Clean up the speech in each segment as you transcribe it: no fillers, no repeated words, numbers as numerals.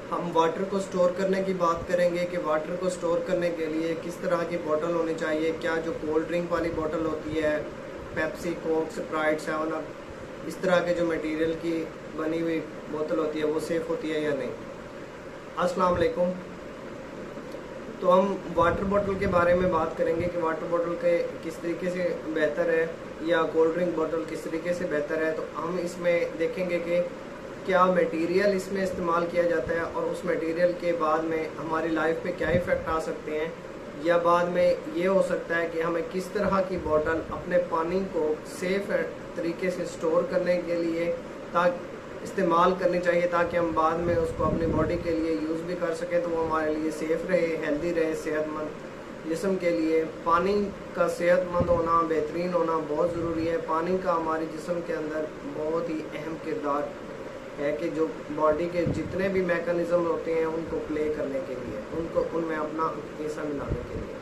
हम वाटर को स्टोर करने की बात करेंगे कि वाटर को स्टोर करने के लिए किस तरह की बोतल होनी चाहिए। क्या जो कोल्ड ड्रिंक वाली बोतल होती है, पेप्सी, कोक, स्प्राइट, 7 अप, इस तरह के जो मटेरियल की बनी हुई बोतल होती है वो सेफ़ होती है या नहीं। अस्सलाम वालेकुम। तो हम वाटर बोतल के बारे में बात करेंगे कि वाटर बोतल के किस तरीके से बेहतर है या कोल्ड ड्रिंक बोतल किस तरीके से बेहतर है। तो हम इसमें देखेंगे कि क्या मटेरियल इसमें इस्तेमाल किया जाता है और उस मटेरियल के बाद में हमारी लाइफ पे क्या इफ़ेक्ट आ सकते हैं, या बाद में ये हो सकता है कि हमें किस तरह की बोतल अपने पानी को सेफ तरीके से स्टोर करने के लिए इस्तेमाल करनी चाहिए, ताकि हम बाद में उसको अपनी बॉडी के लिए यूज़ भी कर सकें, तो वो हमारे लिए सेफ़ रहे, हेल्दी रहे, सेहतमंद जिस्म के लिए। पानी का सेहतमंद होना, बेहतरीन होना बहुत ज़रूरी है। पानी का हमारे जिस्म के अंदर बहुत ही अहम किरदार है कि जो बॉडी के जितने भी मैकेनिज़्म होते हैं उनको प्ले करने के लिए, उनको उनमें अपना हिस्सा मिलाने के लिए।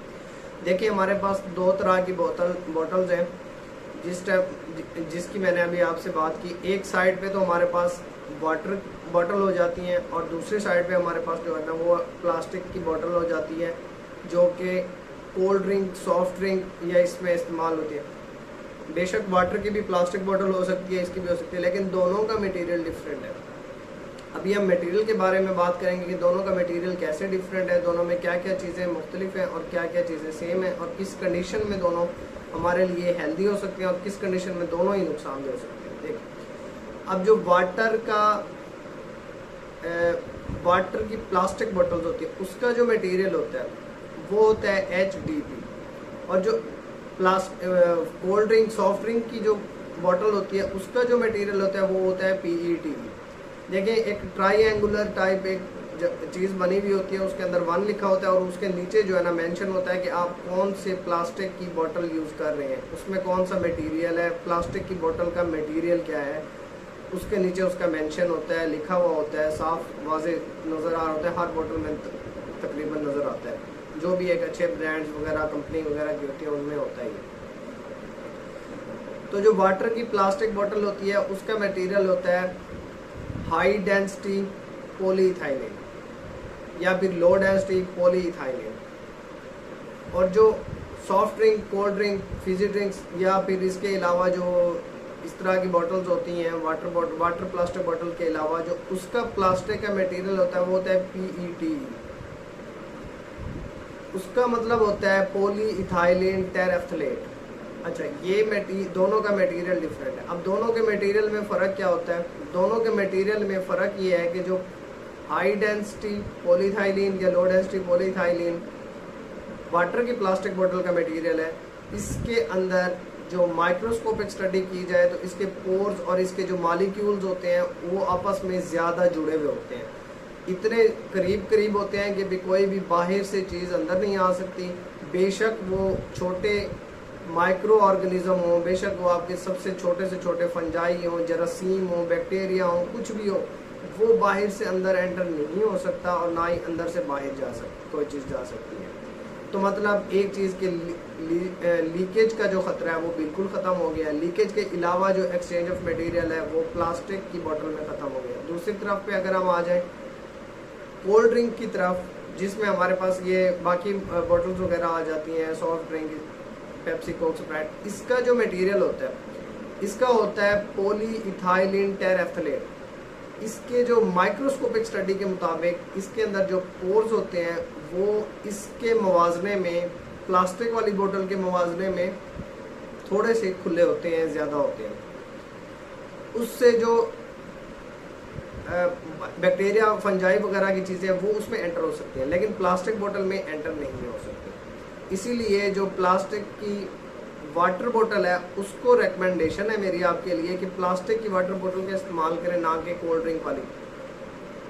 देखिए, हमारे पास दो तरह की बोतल्स हैं जिसकी मैंने अभी आपसे बात की। एक साइड पे तो हमारे पास वाटर बॉटल हो जाती हैं और दूसरी साइड पे हमारे पास जो है ना वो प्लास्टिक की बोतल हो जाती है, जो कि कोल्ड ड्रिंक, सॉफ्ट ड्रिंक या इसमें इस्तेमाल होती है। बेशक वाटर की भी प्लास्टिक बोतल हो सकती है, इसकी भी हो सकती है, लेकिन दोनों का मटेरियल डिफरेंट है। अभी हम मटेरियल के बारे में बात करेंगे कि दोनों का मटेरियल कैसे डिफरेंट है, दोनों में क्या क्या चीज़ें मुख्तलिफ हैं और क्या क्या चीज़ें सेम हैं, और किस कंडीशन में दोनों हमारे लिए हेल्दी हो सकते हैं और किस कंडीशन में दोनों ही नुकसानदेह हो सकते हैं। देखिए, अब जो वाटर की प्लास्टिक बोतल्स होती है उसका जो मटेरियल होता है वो होता है HDPE, और जो कोल्ड ड्रिंक, सॉफ्ट ड्रिंक की जो बॉटल होती है उसका जो मटेरियल होता है वो होता है PET। देखिए, एक ट्राईएंगुलर टाइप एक चीज़ बनी हुई होती है, उसके अंदर 1 लिखा होता है और उसके नीचे जो है ना मेंशन होता है कि आप कौन से प्लास्टिक की बोतल यूज़ कर रहे हैं, उसमें कौन सा मटेरियल है, प्लास्टिक की बोतल का मटेरियल क्या है, उसके नीचे उसका मेंशन होता है, लिखा हुआ होता है, साफ वाज़ेह नज़र आ रहा होता है, हर बोतल में तकरीबन नज़र आता है। जो भी एक अच्छे ब्रांड्स वगैरह, कंपनी वगैरह की होती है उनमें होता है ये। तो जो वाटर की प्लास्टिक बोतल होती है उसका मटेरियल होता है हाई डेंसिटी पॉलीइथाइलिन या फिर लो डेंसिटी पॉलीइथाइलिन। और जो soft drink, cold drink, Fiji drinks या फिर इसके अलावा जो इस तरह की बोतल्स होती हैं, वाटर प्लास्टिक बोतल के अलावा जो उसका प्लास्टिक का मटेरियल होता है वो होता है PET। उसका मतलब होता है पॉलीइथाइलिन टेरेफ्थलेट। अच्छा, ये दोनों का मटेरियल डिफरेंट है। अब दोनों के मटेरियल में फ़र्क क्या होता है? दोनों के मटेरियल में फ़र्क ये है कि जो हाई डेंसिटी पॉलीइथाइलिन या लो डेंसिटी पॉलीइथाइलिन वाटर की प्लास्टिक बोतल का मटेरियल है, इसके अंदर जो माइक्रोस्कोपिक स्टडी की जाए तो इसके पोर्स और इसके जो मॉलिक्यूल्स होते हैं वो आपस में ज़्यादा जुड़े हुए होते हैं, इतने करीब होते हैं कि भी कोई भी बाहर से चीज़ अंदर नहीं आ सकती। बेशक वो छोटे माइक्रो ऑर्गेनिज्म हो, बेशक वो आपके सबसे छोटे से छोटे फंजाई हो, जरासीम हो, बैक्टीरिया हो, कुछ भी हो, वो बाहर से अंदर एंटर नहीं हो सकता और ना ही अंदर से बाहर जा सकती कोई चीज़ जा सकती है। तो मतलब एक चीज़ के लीकेज का जो ख़तरा है वो बिल्कुल ख़त्म हो गया है। लीकेज के अलावा जो एक्सचेंज ऑफ मटेरियल है वो प्लास्टिक की बोतल में ख़त्म हो गया। दूसरी तरफ पे अगर हम आ जाएँ कोल्ड ड्रिंक की तरफ, जिसमें हमारे पास ये बाकी बोटल्स वगैरह आ जाती हैं, soft drink, Pepsi, Coke, Sprite, इसका जो मटेरियल होता है इसका होता है पॉलीइथाइलिन टेरेफ्थलेट। इसके जो माइक्रोस्कोपिक स्टडी के मुताबिक इसके अंदर जो पोर्स होते हैं वो इसके मुवाजने में, प्लास्टिक वाली बोतल के मुवाजने में थोड़े से खुले होते हैं, ज़्यादा होते हैं। उससे जो बैक्टीरिया, फंजाई वगैरह की चीज़ें वो उसमें एंटर हो सकती हैं, लेकिन प्लास्टिक बोतल में एंटर नहीं हो सकती। इसीलिए जो प्लास्टिक की वाटर बोतल है उसको रिकमेंडेशन है मेरी आपके लिए कि प्लास्टिक की वाटर बोतल का इस्तेमाल करें, ना कि कोल्ड ड्रिंक वाली।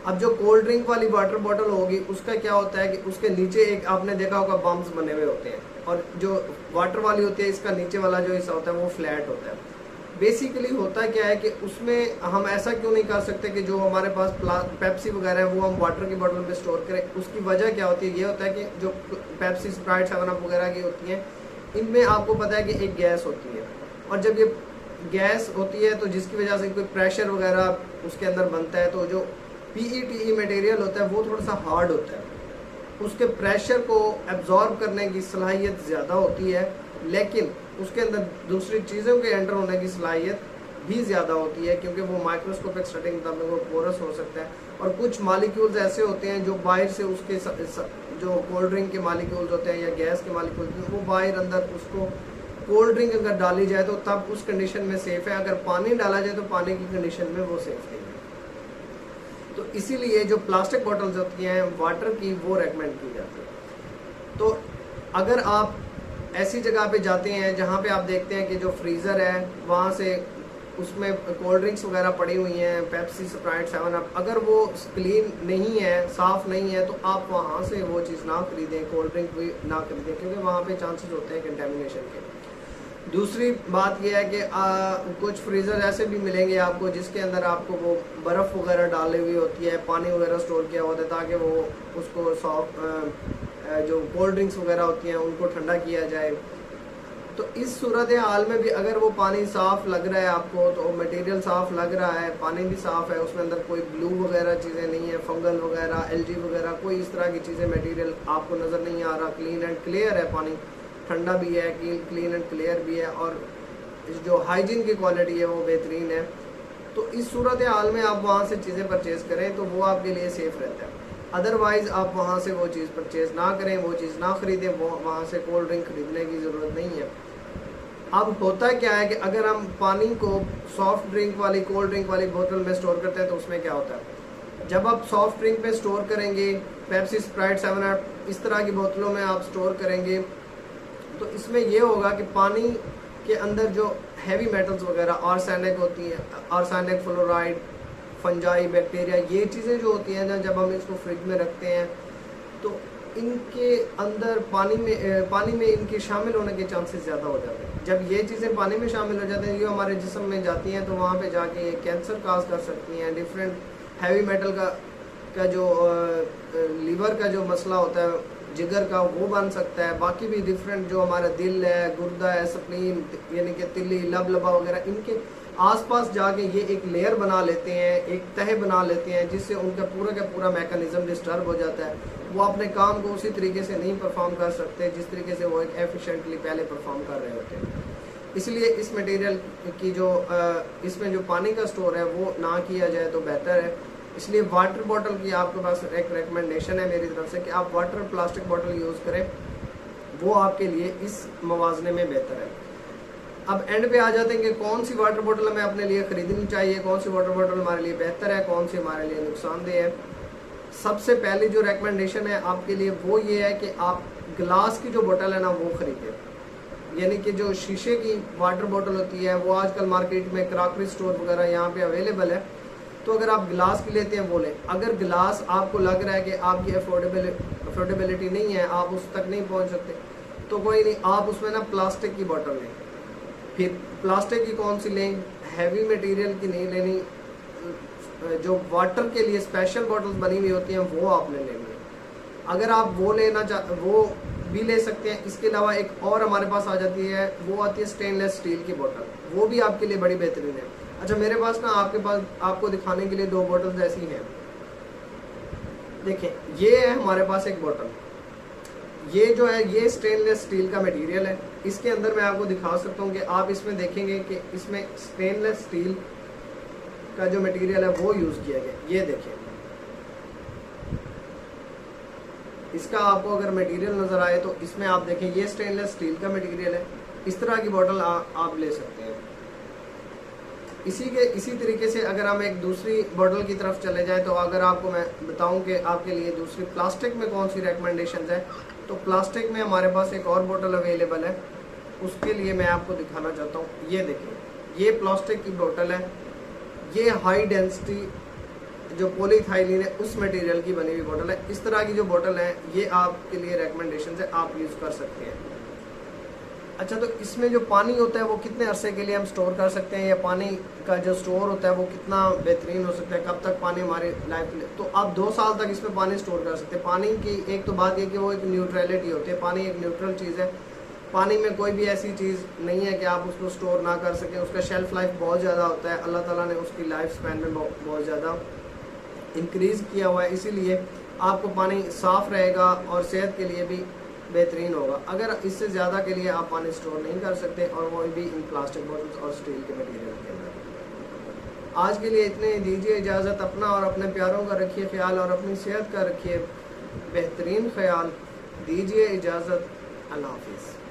अब जो कोल्ड ड्रिंक वाली वाटर बोतल होगी उसका क्या होता है कि उसके नीचे एक आपने देखा होगा बम्स बने हुए होते हैं, और जो वाटर वाली होती है इसका नीचे वाला जो हिस्सा होता है वो फ्लैट होता है। बेसिकली होता क्या है कि उसमें हम ऐसा क्यों नहीं कर सकते कि जो हमारे पास पेप्सी वगैरह है वो हम वाटर की बोतल में स्टोर करें। उसकी वजह क्या होती है? ये होता है कि जो पेप्सी, स्प्राइट, 7 अप वगैरह की होती हैं इनमें आपको पता है कि एक गैस होती है, और जब ये गैस होती है तो जिसकी वजह से कोई प्रेशर वगैरह उसके अंदर बनता है, तो जो PETE मटेरियल होता है वो थोड़ा सा हार्ड होता है, उसके प्रेशर को एब्जॉर्ब करने की सलाहियत ज़्यादा होती है, लेकिन उसके अंदर दूसरी चीज़ों के एंटर होने की सलाहियत भी ज़्यादा होती है, क्योंकि वो माइक्रोस्कोपिक सेटिंग मुताबिक वो पोरस हो सकता है। और कुछ मालिक्यूल्स ऐसे होते हैं जो बाहर से उसके जो कोल्ड ड्रिंक के मालिक्यूल्स होते हैं या गैस के मालिक्यूल्स होते हैं वो बाहर अंदर उसको कोल्ड ड्रिंक अगर डाली जाए तो तब उस कंडीशन में सेफ़ है, अगर पानी डाला जाए तो पानी की कंडीशन में वो सेफ़ नहीं है। तो इसीलिए जो प्लास्टिक बॉटल्स होती हैं वाटर की वो रेकमेंड की जाती है। तो अगर आप ऐसी जगह पे जाते हैं जहाँ पे आप देखते हैं कि जो फ्रीज़र है वहाँ से उसमें कोल्ड ड्रिंक्स वगैरह पड़ी हुई हैं, पेप्सी, स्प्राइट, 7 अप, अगर वो क्लीन नहीं है, साफ़ नहीं है, तो आप वहाँ से वो चीज़ ना खरीदें, कोल्ड ड्रिंक भी ना खरीदें, क्योंकि वहाँ पे चांसेस होते हैं कंटेमिनेशन के। दूसरी बात यह है कि कुछ फ्रीज़र ऐसे भी मिलेंगे आपको जिसके अंदर आपको वो बर्फ़ वगैरह डाली हुई होती है, पानी वगैरह स्टोर किया होता है ताकि वो उसको सॉफ्ट जो कोल्ड ड्रिंक्स वगैरह होती हैं उनको ठंडा किया जाए। तो इस सूरत हाल में भी अगर वो पानी साफ़ लग रहा है आपको, तो मटेरियल साफ़ लग रहा है, पानी भी साफ़ है, उसमें अंदर कोई ब्लू वगैरह चीज़ें नहीं है, फंगल वगैरह, एलजी वगैरह, कोई इस तरह की चीज़ें मटेरियल आपको नज़र नहीं आ रहा, क्लीन एंड क्लियर है, पानी ठंडा भी है, क्लीन एंड क्लियर भी है, और जो हाइजीन की क्वालिटी है वो बेहतरीन है। तो इस सूरत हाल में आप वहाँ से चीज़ें परचेज़ करें तो वो आपके लिए सेफ़ रहता है। अदरवाइज़ आप वहाँ से वो चीज़ परचेज़ ना करें, वो चीज़ ना ख़रीदें, वो वहाँ से कोल्ड ड्रिंक ख़रीदने की ज़रूरत नहीं है। अब होता क्या है कि अगर हम पानी को सॉफ्ट ड्रिंक वाली, कोल्ड ड्रिंक वाली बोतल में स्टोर करते हैं तो उसमें क्या होता है, जब आप सॉफ्ट ड्रिंक में स्टोर करेंगे, पेप्सी, स्प्राइट, 7 अप, इस तरह की बोतलों में आप स्टोर करेंगे, तो इसमें यह होगा कि पानी के अंदर जो हैवी मेटल्स वगैरह, आर्सेनिक होती हैं, आर्सेनिक, फ्लोराइड, फंजाई, बैक्टीरिया, ये चीज़ें जो होती हैं ना, जब हम इसको फ्रिज में रखते हैं तो इनके अंदर पानी में इनके शामिल होने के चांसेस ज़्यादा हो जाते हैं। जब ये चीज़ें पानी में शामिल हो जाती हैं, ये हमारे जिस्म में जाती हैं, तो वहाँ पे जाके कैंसर काज कर सकती हैं। डिफरेंट हैवी मेटल का जो लीवर का जो मसला होता है, जिगर का, वो बन सकता है। बाकी भी डिफरेंट जो हमारा दिल है, गुर्दा है, स्प्लीन यानी कि तिल्ली, लबलबा वगैरह, इनके आसपास जाके ये एक लेयर बना लेते हैं, एक तह बना लेते हैं, जिससे उनका पूरा का पूरा मैकेनिज्म डिस्टर्ब हो जाता है। वो अपने काम को उसी तरीके से नहीं परफॉर्म कर सकते जिस तरीके से वो एक एफिशिएंटली पहले परफॉर्म कर रहे होते हैं। इसलिए इस मटेरियल की जो इसमें जो पानी का स्टोर है वो ना किया जाए तो बेहतर है। इसलिए वाटर बॉटल की आपके पास एक रिकमेंडेशन है मेरी तरफ से कि आप वाटर प्लास्टिक बॉटल यूज़ करें, वो आपके लिए इस मवाजने में बेहतर है। अब एंड पे आ जाते हैं कि कौन सी वाटर बॉटल हमें अपने लिए ख़रीदनी चाहिए, कौन सी वाटर बॉटल हमारे लिए बेहतर है, कौन सी हमारे लिए नुकसानदेह है। सबसे पहली जो रिकमेंडेशन है आपके लिए वो ये है कि आप ग्लास की जो बोतल है ना वो ख़रीदें। यानी कि जो शीशे की वाटर बॉटल होती है वो आजकल मार्केट में क्रॉकरी स्टोर वगैरह यहाँ पे अवेलेबल है, तो अगर आप गिलास की लेते हैं वो लें। अगर गिलास आपको लग रहा है कि आपकी अफोर्डेबिलिटी नहीं है, आप उस तक नहीं पहुँच सकते, तो कोई नहीं, आप उसमें ना प्लास्टिक की बोतल लें। फिर प्लास्टिक की कौन सी लें, हैवी मटेरियल की नहीं लेनी, जो वाटर के लिए स्पेशल बॉटल्स बनी हुई होती हैं वो आपने लेनी है। अगर आप वो वो भी ले सकते हैं। इसके अलावा एक और हमारे पास आ जाती है, वो आती है स्टेनलेस स्टील की बोतल, वो भी आपके लिए बड़ी बेहतरीन है। अच्छा, मेरे पास ना आपको दिखाने के लिए 2 बोतल्स ऐसी हैं। देखें, ये है हमारे पास एक बोतल, ये जो है ये स्टेनलेस स्टील का मटेरियल है। इसके अंदर मैं आपको दिखा सकता हूँ कि आप इसमें देखेंगे कि इसमें स्टेनलेस स्टील का जो मटेरियल है वो यूज़ किया गया। ये देखें, इसका आपको अगर मटेरियल नज़र आए तो इसमें आप देखें ये स्टेनलेस स्टील का मटेरियल है। इस तरह की बोतल आप ले सकते हैं। इसी तरीके से अगर हम एक दूसरी बोतल की तरफ चले जाएं, तो अगर आपको मैं बताऊं कि आपके लिए दूसरी प्लास्टिक में कौन सी रिकमेंडेशंस है, तो प्लास्टिक में हमारे पास एक और बोतल अवेलेबल है, उसके लिए मैं आपको दिखाना चाहता हूँ। ये देखिए, ये प्लास्टिक की बोतल है, ये हाई डेंसिटी जो पॉलीथाइलिन है उस मटेरियल की बनी हुई बोतल है। इस तरह की जो बोतल है ये आपके लिए रिकमेंडेशन है, आप यूज़ कर सकते हैं। अच्छा, तो इसमें जो पानी होता है वो कितने अरसे के लिए हम स्टोर कर सकते हैं, या पानी का जो स्टोर होता है वो कितना बेहतरीन हो सकता है, कब तक पानी हमारी लाइफ में, तो आप 2 साल तक इसमें पानी स्टोर कर सकते हैं। पानी की एक तो बात ये कि वो एक न्यूट्रलिटी होती है, पानी एक न्यूट्रल चीज़ है। पानी में कोई भी ऐसी चीज़ नहीं है कि आप उसको स्टोर ना कर सकें। उसका शेल्फ़ लाइफ बहुत ज़्यादा होता है, अल्लाह ताला ने उसकी लाइफ स्पैन में बहुत ज़्यादा इंक्रीज़ किया हुआ है, इसीलिए आपको पानी साफ़ रहेगा और सेहत के लिए भी बेहतरीन होगा। अगर इससे ज़्यादा के लिए आप पानी स्टोर नहीं कर सकते, और वो भी इन प्लास्टिक बोतल्स और स्टील के मटीरियल के अंदर। आज के लिए इतने, दीजिए इजाज़त। अपना और अपने प्यारों का रखिए ख्याल, और अपनी सेहत का रखिए बेहतरीन ख्याल। दीजिए इजाज़त। अल्लाह हाफिज़।